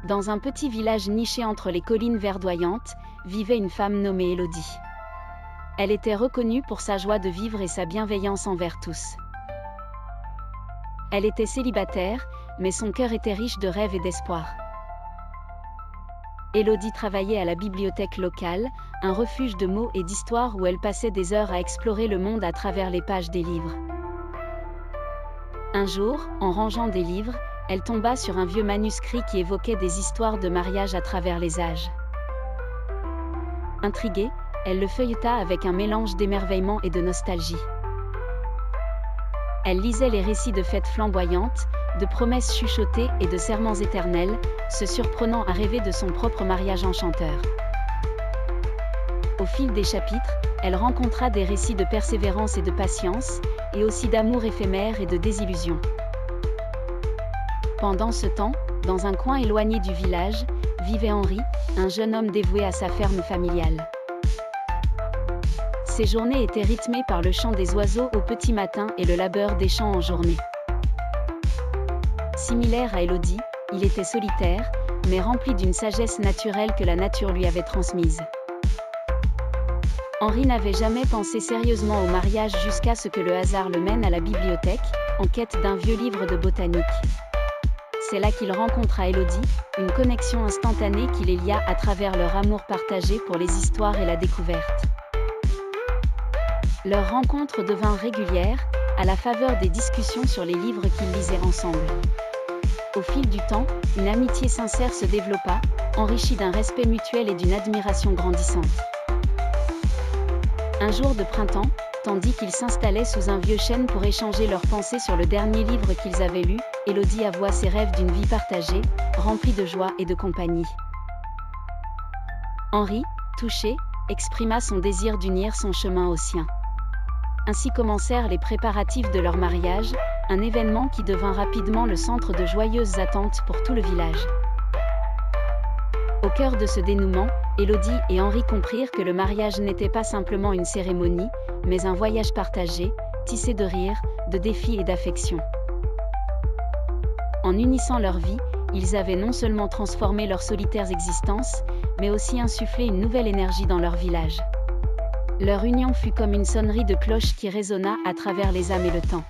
Dans un petit village niché entre les collines verdoyantes, vivait une femme nommée Élodie. Elle était reconnue pour sa joie de vivre et sa bienveillance envers tous. Elle était célibataire, mais son cœur était riche de rêves et d'espoir. Élodie travaillait à la bibliothèque locale, un refuge de mots et d'histoires où elle passait des heures à explorer le monde à travers les pages des livres. Un jour, en rangeant des livres, elle tomba sur un vieux manuscrit qui évoquait des histoires de mariage à travers les âges. Intriguée, elle le feuilleta avec un mélange d'émerveillement et de nostalgie. Elle lisait les récits de fêtes flamboyantes, de promesses chuchotées et de serments éternels, se surprenant à rêver de son propre mariage enchanteur. Au fil des chapitres, elle rencontra des récits de persévérance et de patience, et aussi d'amour éphémère et de désillusion. Pendant ce temps, dans un coin éloigné du village, vivait Henri, un jeune homme dévoué à sa ferme familiale. Ses journées étaient rythmées par le chant des oiseaux au petit matin et le labeur des champs en journée. Similaire à Élodie, il était solitaire, mais rempli d'une sagesse naturelle que la nature lui avait transmise. Henri n'avait jamais pensé sérieusement au mariage jusqu'à ce que le hasard le mène à la bibliothèque, en quête d'un vieux livre de botanique. C'est là qu'il rencontra Élodie, une connexion instantanée qui les lia à travers leur amour partagé pour les histoires et la découverte. Leur rencontre devint régulière, à la faveur des discussions sur les livres qu'ils lisaient ensemble. Au fil du temps, une amitié sincère se développa, enrichie d'un respect mutuel et d'une admiration grandissante. Un jour de printemps, tandis qu'ils s'installaient sous un vieux chêne pour échanger leurs pensées sur le dernier livre qu'ils avaient lu, Élodie avoua ses rêves d'une vie partagée, remplie de joie et de compagnie. Henri, touché, exprima son désir d'unir son chemin au sien. Ainsi commencèrent les préparatifs de leur mariage, un événement qui devint rapidement le centre de joyeuses attentes pour tout le village. Au cœur de ce dénouement, Élodie et Henri comprirent que le mariage n'était pas simplement une cérémonie, mais un voyage partagé, tissé de rires, de défis et d'affection. En unissant leurs vies, ils avaient non seulement transformé leurs solitaires existences, mais aussi insufflé une nouvelle énergie dans leur village. Leur union fut comme une sonnerie de cloche qui résonna à travers les âmes et le temps.